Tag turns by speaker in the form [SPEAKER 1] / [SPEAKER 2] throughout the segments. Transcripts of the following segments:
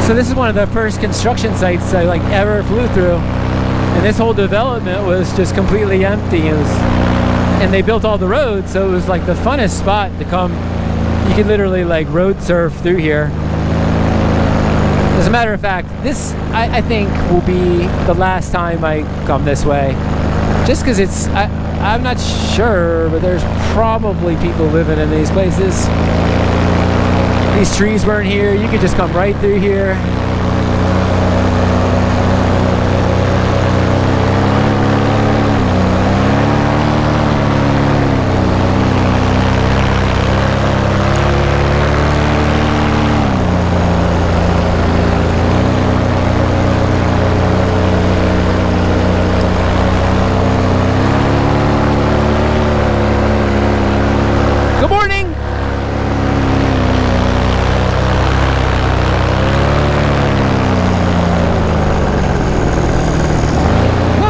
[SPEAKER 1] So this is one of the first construction sites I like ever flew through, and this whole development was just completely empty. And they built all the roads, so it was like the funnest spot to come. You could literally like road surf through here. As a matter of fact, this I think will be the last time I come this way, just because it's I'm not sure, but there's probably people living in these places. These trees weren't here. You could just come right through here.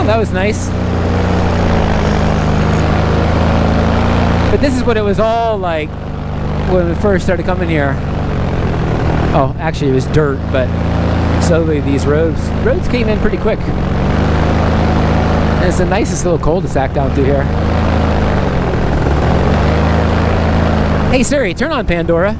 [SPEAKER 1] That was nice. But this is what it was all like when we first started coming here. Oh, actually it was dirt, but slowly these roads came in pretty quick. And it's the nicest little cul-de-sac down through here. Hey Siri, turn on Pandora.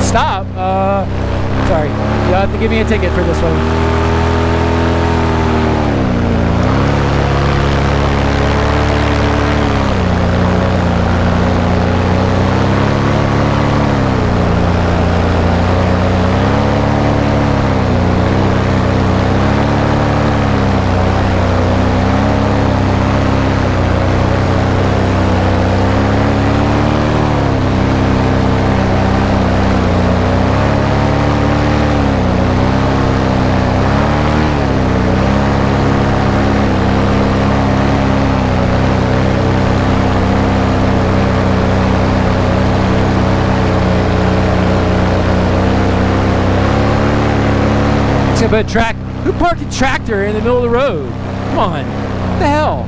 [SPEAKER 1] Stop. Sorry. You'll have to give me a ticket for this one. But who parked a tractor in the middle of the road? Come on, what the hell?